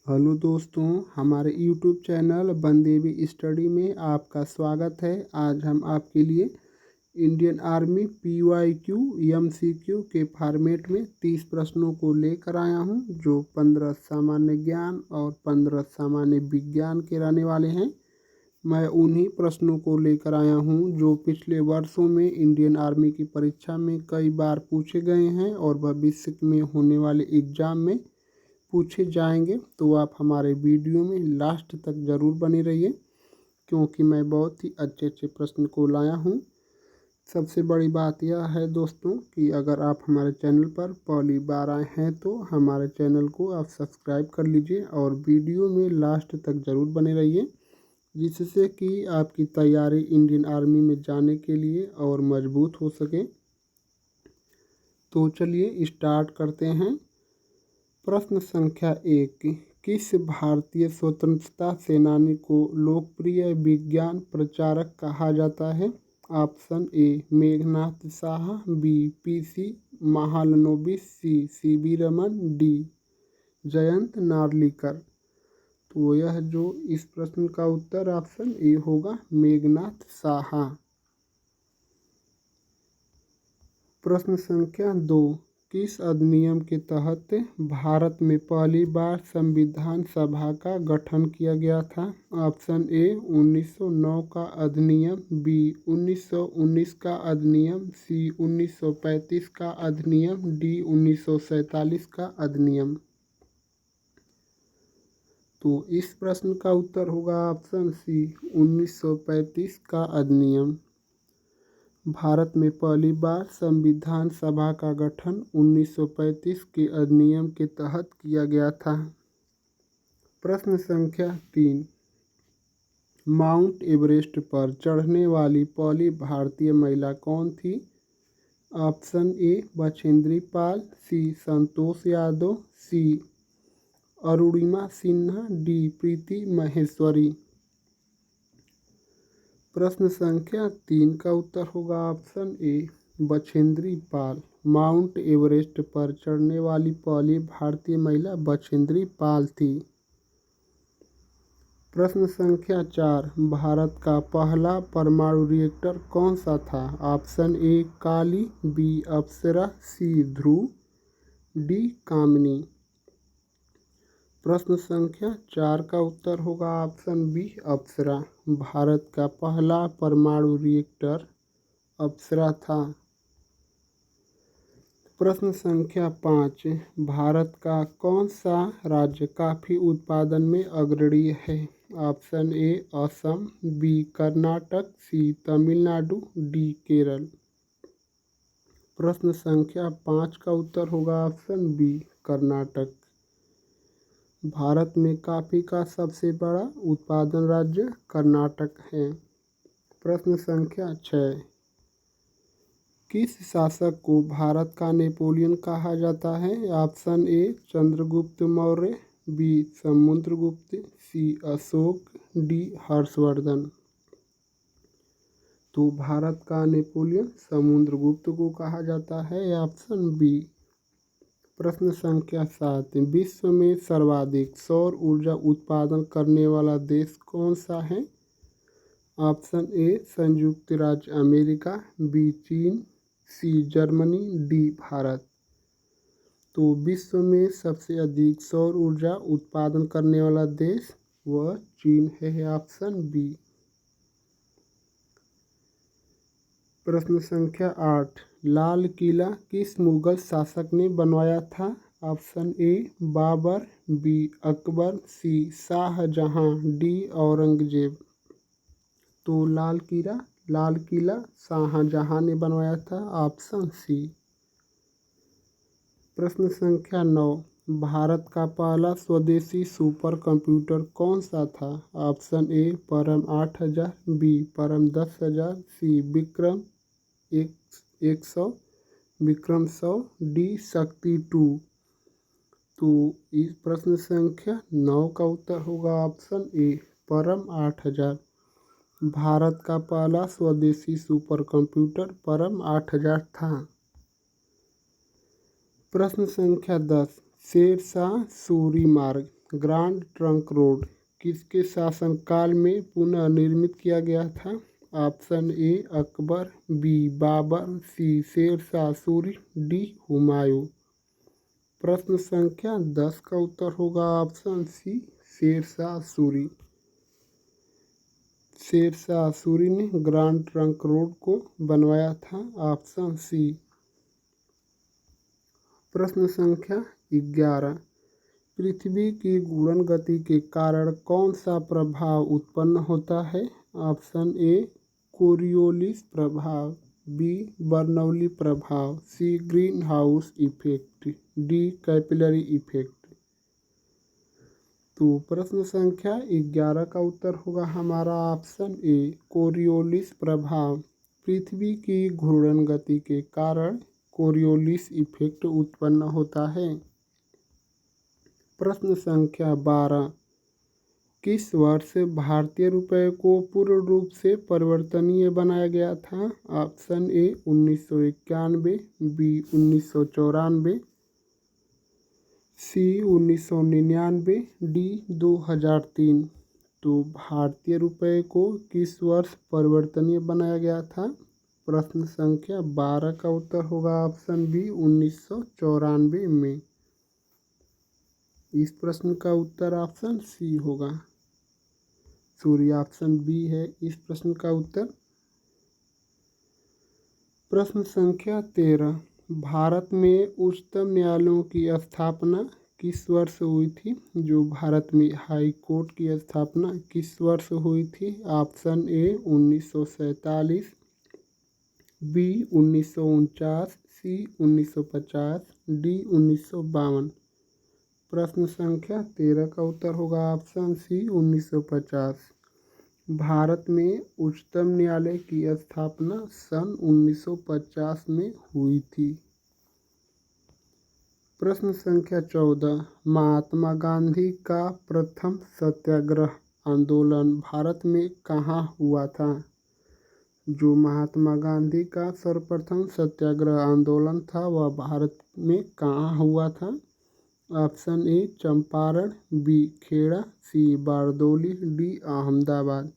Hello दोस्तों, हमारे YouTube channel Bandevi study में आपका स्वागत है। आज हम आपके लिए इंडियन आर्मी PYQ MCQ के फॉर्मेट में 30 प्रश्नों को लेकर आया हूं, जो 15 सामान्य ज्ञान और 15 सामान्य विज्ञान के रहने वाले हैं। मैं उन्हीं प्रश्नों को लेकर आया हूं जो पिछले वर्षों में इंडियन आर्मी की परीक्षा में कई बार पूछे गए हैं और भविष्य में होने वाले एग्ज़ाम में पूछे जाएंगे। तो आप हमारे वीडियो में लास्ट तक ज़रूर बने रहिए, क्योंकि मैं बहुत ही अच्छे अच्छे प्रश्न को लाया हूँ। सबसे बड़ी बात यह है दोस्तों कि अगर आप हमारे चैनल पर पहली बार आए हैं तो हमारे चैनल को आप सब्सक्राइब कर लीजिए और वीडियो में लास्ट तक ज़रूर बने रहिए, जिससे कि आपकी तैयारी इंडियन आर्मी में जाने के लिए और मजबूत हो सके। तो चलिए स्टार्ट करते हैं। प्रश्न संख्या 1, किस भारतीय स्वतंत्रता सेनानी को लोकप्रिय विज्ञान प्रचारक कहा जाता है? Option A Meghnad Saha, B PC Mahalanobis, C CB Raman, D Jayant Narlikar. तो यह जो इस प्रश्न का उत्तर ऑप्शन ए होगा, मेघनाथ साहा। प्रश्न संख्या 2, किस अधिनियम के तहत भारत में पहली बार संविधान सभा का गठन किया गया था? ऑप्शन ए 1909 का अधिनियम, बी 1919 का अधिनियम, सी 1935 का अधिनियम, डी 1947 का अधिनियम। तो इस प्रश्न का उत्तर होगा ऑप्शन सी 1935 का अधिनियम। भारत में पहली बार संविधान सभा का गठन 1935 के अधिनियम के तहत किया गया था। प्रश्न संख्या 3, माउंट एवरेस्ट पर चढ़ने वाली पहली भारतीय महिला कौन थी? Option A Bachendri Pal, C Santosh Yadav, C Arunima Sinha, D Preeti Maheshwari. प्रश्न संख्या 3 का उत्तर होगा option A Bachendri Pal. Mount Everest पर चढ़ने वाली पहली भारतीय महिला बछेंद्री पाल थी। प्रश्न संख्या 4, भारत का पहला परमाणु रिएक्टर कौन सा था? Option A Kali, B Apsara, C Dhruva, D Kamini. प्रश्न संख्या 4 का उत्तर होगा ऑप्शन बी अप्सरा। भारत का पहला परमाणु रिएक्टर अप्सरा था। प्रश्न संख्या 5, भारत का कौन सा राज्य कॉफी उत्पादन में अग्रणी है? Option A Assam, B Karnataka, C Tamil Nadu, D Kerala. प्रश्न संख्या 5 का उत्तर होगा ऑप्शन बी कर्नाटक। भारत में कॉफ़ी का सबसे बड़ा उत्पादन राज्य कर्नाटक है। प्रश्न संख्या 6, किस शासक को भारत का नेपोलियन कहा जाता है? Option A Chandragupta Maurya, B Samudragupta, C Ashoka, D Harshvardhan. तो भारत का नेपोलियन समुद्रगुप्त को कहा जाता है, ऑप्शन बी। प्रश्न संख्या 7, विश्व में सर्वाधिक सौर ऊर्जा उत्पादन करने वाला देश कौन सा है? ऑप्शन ए संयुक्त राज्य अमेरिका, बी चीन, सी जर्मनी, डी भारत। तो विश्व में सबसे अधिक सौर ऊर्जा उत्पादन करने वाला देश वह चीन है, ऑप्शन बी। प्रश्न संख्या 8, लाल किला किस मुगल शासक ने बनवाया था? Option A Babur, B Akbar, C Shah Jahan, D Aurangzeb. तो लाल किला शाहजहां ने बनवाया था, ऑप्शन सी। प्रश्न संख्या 9, भारत का पहला स्वदेशी सुपर कंप्यूटर कौन सा था? ऑप्शन ए परम 8000, बी परम 10000, सी विक्रम 100, विक्रम 100, डी शक्ति 2। तो इस प्रश्न संख्या 9 का उत्तर होगा ऑप्शन ए परम 8000। भारत का पहला स्वदेशी सुपर कंप्यूटर परम 8000 था। प्रश्न संख्या 10, शेरशाह सूरी मार्ग ग्रांड ट्रंक रोड किसके शासनकाल में पुनः निर्मित किया गया था? Option A Akbar, B Babar, C Sher Shah Suri, D Humayun. प्रश्न संख्या 10 का उत्तर होगा ऑप्शन सी शेरशाह सूरी। शेरशाह सूरी ने ग्रांड ट्रंक रोड को बनवाया था। Option C. प्रश्न संख्या 11, पृथ्वी की घूर्णन गति के कारण कौन सा प्रभाव उत्पन्न होता है? ऑप्शन ए कोरियोलिस प्रभाव, बी बर्नौली प्रभाव, C greenhouse effect, D capillary effect. तो प्रश्न संख्या 11 का उत्तर होगा हमारा ऑप्शन ए कोरियोलिस प्रभाव। पृथ्वी की घूर्णन गति के कारण कोरियोलिस इफेक्ट उत्पन्न होता है। प्रश्न संख्या 12, किस वर्ष भारतीय रुपये को पूर्ण रूप से परिवर्तनीय बनाया गया था? Option A 1991, B 1994, C 1999, D 2003। तो भारतीय रुपये को किस वर्ष परिवर्तनीय बनाया गया था? प्रश्न संख्या 12 का उत्तर होगा ऑप्शन बी 1994 में। इस प्रश्न का उत्तर ऑप्शन सी होगा। सॉरी, ऑप्शन बी है इस प्रश्न का उत्तर। प्रश्न संख्या 13, भारत में उच्चतम न्यायालयों की स्थापना किस वर्ष हुई थी? जो भारत में हाई कोर्ट की स्थापना किस वर्ष हुई थी? Option A 1947, B 1949, C 1950, D 1952। प्रश्न संख्या 13 का उत्तर होगा ऑप्शन सी 1950। भारत में उच्चतम न्यायालय की स्थापना सन 1950 में हुई थी। प्रश्न संख्या 14, महात्मा गांधी का प्रथम सत्याग्रह आंदोलन भारत में कहाँ हुआ था? जो महात्मा गांधी का सर्वप्रथम सत्याग्रह आंदोलन था वह भारत में कहाँ हुआ था? Option A Champaran, B Kheda, C Bardoli, D Ahmedabad.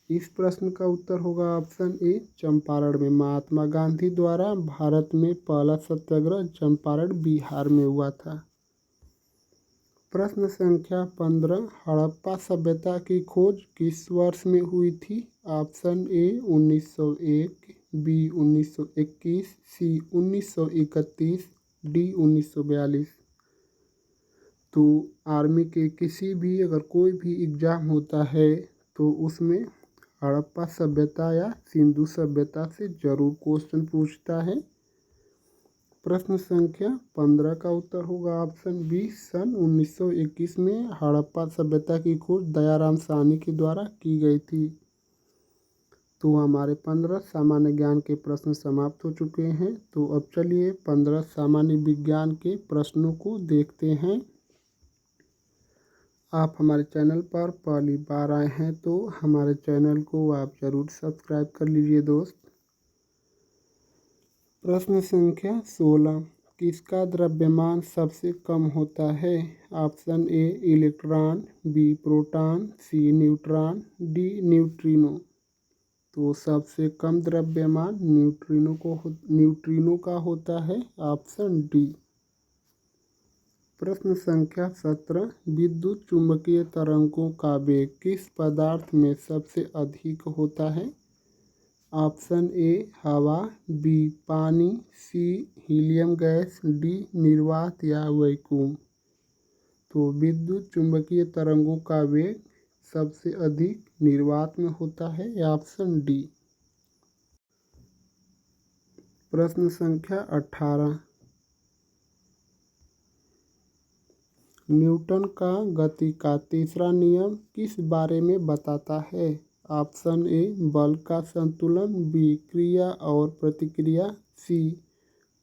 इस प्रश्न का उत्तर होगा ऑप्शन ए चंपारण में। महात्मा गांधी द्वारा भारत में पहला सत्याग्रह चंपारण बिहार में हुआ था। प्रश्न संख्या 15, हड़प्पा सभ्यता की खोज किस वर्ष में हुई थी? Option A 1901, B 1921, C 1931, D 1942। तो आर्मी के किसी भी अगर कोई भी एग्ज़ाम होता है तो उसमें हड़प्पा सभ्यता या सिंधु सभ्यता से ज़रूर क्वेश्चन पूछता है। प्रश्न संख्या 15 का उत्तर होगा ऑप्शन बी सन 1921 में हड़प्पा सभ्यता की खोज दयाराम साहनी के द्वारा की गई थी। तो हमारे 15 सामान्य ज्ञान के प्रश्न समाप्त हो चुके हैं। तो अब चलिए 15 सामान्य विज्ञान के प्रश्नों को देखते हैं। आप हमारे चैनल पर पहली बार आए हैं तो हमारे चैनल को आप ज़रूर सब्सक्राइब कर लीजिए दोस्त। प्रश्न संख्या 16, किसका द्रव्यमान सबसे कम होता है? Option A electron, B proton, C neutron, D neutrino. तो सबसे कम द्रव्यमान न्यूट्रिनो का होता है। Option D. प्रश्न संख्या 17, विद्युत चुंबकीय तरंगों का वेग किस पदार्थ में सबसे अधिक होता है? ऑप्शन ए हवा, बी पानी, सी हीलियम गैस, डी निर्वात या वैक्यूम। तो विद्युत चुंबकीय तरंगों का वेग सबसे अधिक निर्वात में होता है। Option D. प्रश्न संख्या 18, न्यूटन का गति का तीसरा नियम किस बारे में बताता है? ऑप्शन ए बल का संतुलन, बी क्रिया और प्रतिक्रिया, सी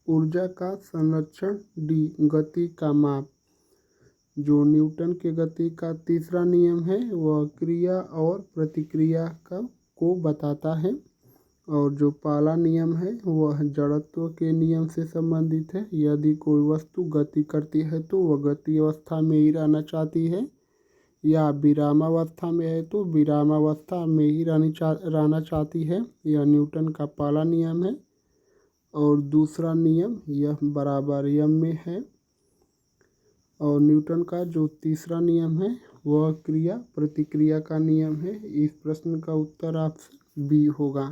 ऊर्जा का संरक्षण, डी गति का माप। जो न्यूटन के गति का तीसरा नियम है वह क्रिया और प्रतिक्रिया को बताता है। और जो पहला नियम है वह जड़त्व के नियम से संबंधित है। यदि कोई वस्तु गति करती है तो वह गति अवस्था में ही रहना चाहती है, या विरामावस्था में है तो विरामावस्था में ही रहना चाहती है। यह न्यूटन का पहला नियम है। और दूसरा नियम यह बराबर यम में है। और न्यूटन का जो तीसरा नियम है वह क्रिया प्रतिक्रिया का नियम है। इस प्रश्न का उत्तर ऑप्शन बी होगा।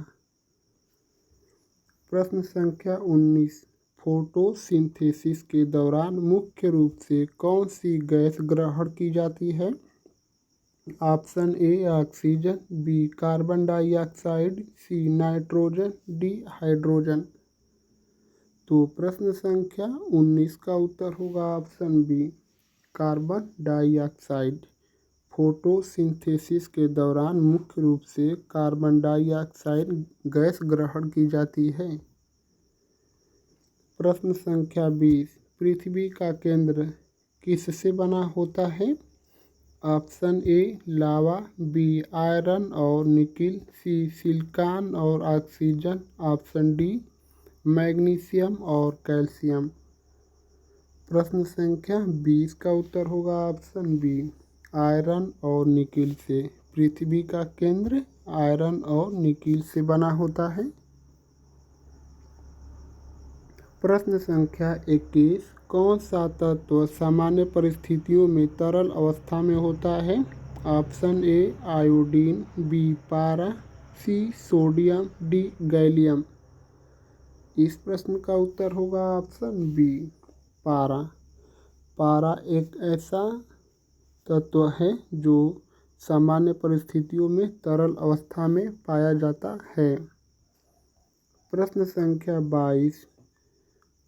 प्रश्न संख्या 19, फोटोसिंथेसिस के दौरान मुख्य रूप से कौन सी गैस ग्रहण की जाती है? Option A oxygen, B carbon dioxide, C nitrogen, D hydrogen. तो प्रश्न संख्या 19 का उत्तर होगा option B carbon dioxide. Photosynthesis के दौरान मुख्य रूप से कार्बन डाइऑक्साइड गैस ग्रहण की जाती है। प्रश्न संख्या 20, पृथ्वी का केंद्र किससे बना होता है? Option A lava, B iron और निकिल, सी सिलिकॉन और ऑक्सीजन, ऑप्शन डी मैग्नीशियम और कैल्शियम। प्रश्न संख्या 20 का उत्तर होगा ऑप्शन बी आयरन और निकिल से। पृथ्वी का केंद्र आयरन और निकिल से बना होता है। प्रश्न संख्या 21, कौन सा तत्व सामान्य परिस्थितियों में तरल अवस्था में होता है? ऑप्शन ए आयोडीन, बी पारा, सी सोडियम, डी गैलियम। इस प्रश्न का उत्तर होगा ऑप्शन बी पारा। पारा एक ऐसा तत्व है जो सामान्य परिस्थितियों में तरल अवस्था में पाया जाता है। प्रश्न संख्या 22,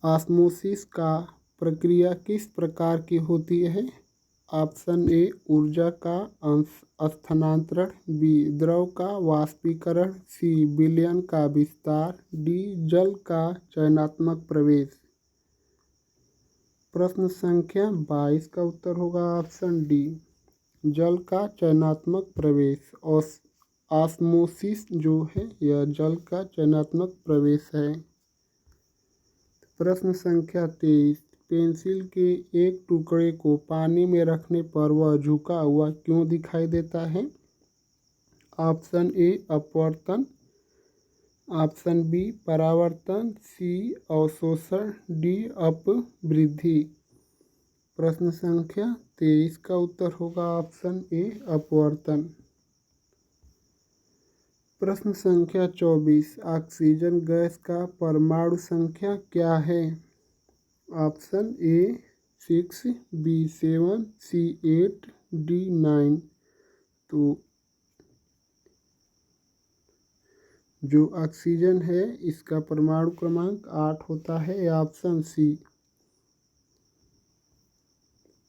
ऑस्मोसिस का प्रक्रिया किस प्रकार की होती है? ऑप्शन ए ऊर्जा का स्थानांतरण, बी द्रव का वाष्पीकरण, सी विलयन का विस्तार, डी जल का चयनात्मक प्रवेश। प्रश्न संख्या 22 का उत्तर होगा ऑप्शन डी जल का चयनात्मक प्रवेश। ऑस्मोसिस जो है यह जल का चयनात्मक प्रवेश है। प्रश्न संख्या 23, पेंसिल के एक टुकड़े को पानी में रखने पर वह झुका हुआ क्यों दिखाई देता है? ऑप्शन ए अपवर्तन, ऑप्शन बी परावर्तन, सी अवशोषण, डी अपवृद्धि। प्रश्न संख्या 23 का उत्तर होगा ऑप्शन ए अपवर्तन। प्रश्न संख्या 24, ऑक्सीजन गैस का परमाणु संख्या क्या है? Option A 6, B 7, C 8, D 9। तो जो ऑक्सीजन है इसका परमाणु क्रमांक 8 होता है, ऑप्शन सी।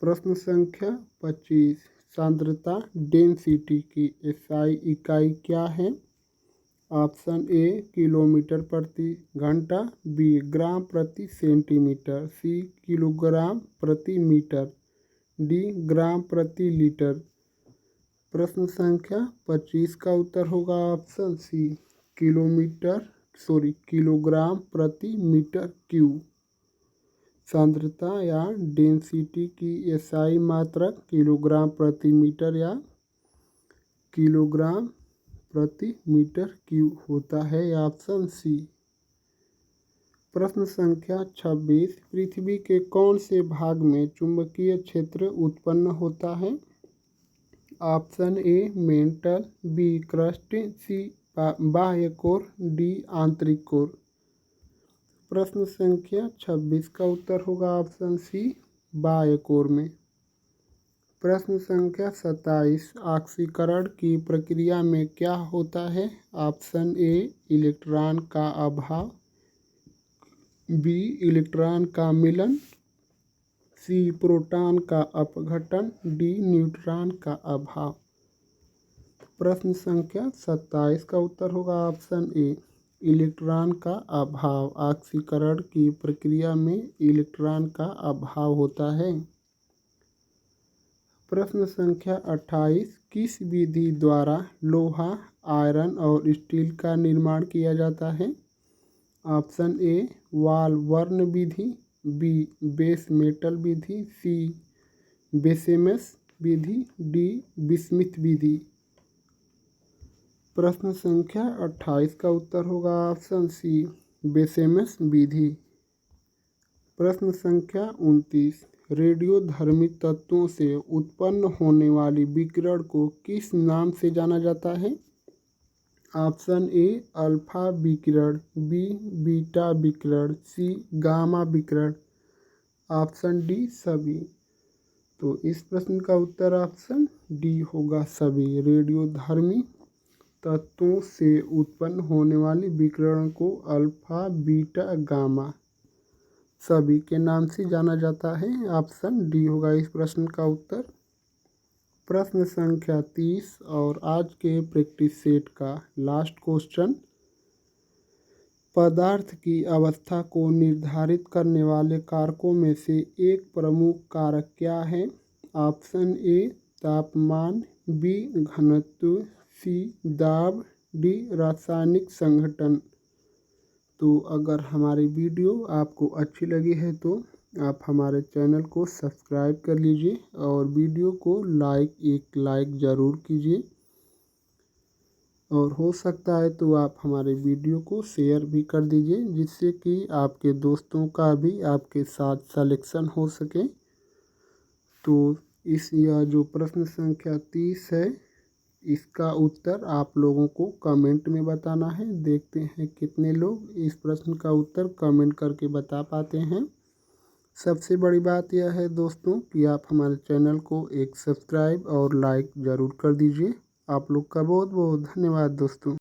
प्रश्न संख्या 25, सांद्रता डेंसिटी की एसआई इकाई क्या है? ऑप्शन ए किलोमीटर प्रति घंटा, बी ग्राम प्रति सेंटीमीटर, सी किलोग्राम प्रति मीटर, डी ग्राम प्रति लीटर। प्रश्न संख्या 25 का उत्तर होगा ऑप्शन सी किलोग्राम प्रति मीटर क्यूब। सांद्रता या डेंसिटी की एसआई मात्रक किलोग्राम प्रति मीटर या किलोग्राम प्रति मीटर क्यूब होता है, ऑप्शन सी। प्रश्न संख्या 26, पृथ्वी के कौन से भाग में चुंबकीय क्षेत्र उत्पन्न होता है? Option A mantle, B crust, C बाह्य कोर, डी आंतरिक कोर। प्रश्न संख्या 26 का उत्तर होगा ऑप्शन सी बाह्य कोर में। प्रश्न संख्या 27, ऑक्सीकरण की प्रक्रिया में क्या होता है? ऑप्शन ए इलेक्ट्रॉन का अभाव, बी इलेक्ट्रॉन का मिलन, सी प्रोटॉन का अपघटन, डी न्यूट्रॉन का अभाव। प्रश्न संख्या 27 का उत्तर होगा ऑप्शन ए इलेक्ट्रॉन का अभाव। ऑक्सीकरण की प्रक्रिया में इलेक्ट्रॉन का अभाव होता है। प्रश्न संख्या 28, किस विधि द्वारा लोहा, आयरन और स्टील का निर्माण किया जाता है? ऑप्शन ए वाल वर्न विधि, बी बेस मेटल विधि, सी बेसेमस विधि, डी बिस्मिथ विधि। प्रश्न संख्या 28 का उत्तर होगा ऑप्शन सी बेसेमस विधि। प्रश्न संख्या 29, रेडियोधर्मी तत्वों से उत्पन्न होने वाली विकिरण को किस नाम से जाना जाता है? ऑप्शन ए अल्फा विकिरण, बी बीटा विकिरण, सी गामा विकिरण, ऑप्शन डी सभी। तो इस प्रश्न का उत्तर ऑप्शन डी होगा सभी। रेडियोधर्मी तत्वों से उत्पन्न होने वाली विकिरण को अल्फा बीटा गामा सभी के नाम से जाना जाता है। ऑप्शन डी होगा इस प्रश्न का उत्तर। प्रश्न संख्या 30 और आज के प्रैक्टिस सेट का लास्ट क्वेश्चन, पदार्थ की अवस्था को निर्धारित करने वाले कारकों में से एक प्रमुख कारक क्या है? ऑप्शन ए तापमान, बी घनत्व, सी दाब, डी रासायनिक संघटन। तो अगर हमारी वीडियो आपको अच्छी लगी है तो आप हमारे चैनल को सब्सक्राइब कर लीजिए और वीडियो को एक लाइक ज़रूर कीजिए, और हो सकता है तो आप हमारे वीडियो को शेयर भी कर दीजिए, जिससे कि आपके दोस्तों का भी आपके साथ सिलेक्शन हो सके। तो यह जो प्रश्न संख्या 30 है, इसका उत्तर आप लोगों को कमेंट में बताना है। देखते हैं कितने लोग इस प्रश्न का उत्तर कमेंट करके बता पाते हैं। सबसे बड़ी बात यह है दोस्तों कि आप हमारे चैनल को एक सब्सक्राइब और लाइक ज़रूर कर दीजिए। आप लोग का बहुत बहुत धन्यवाद दोस्तों।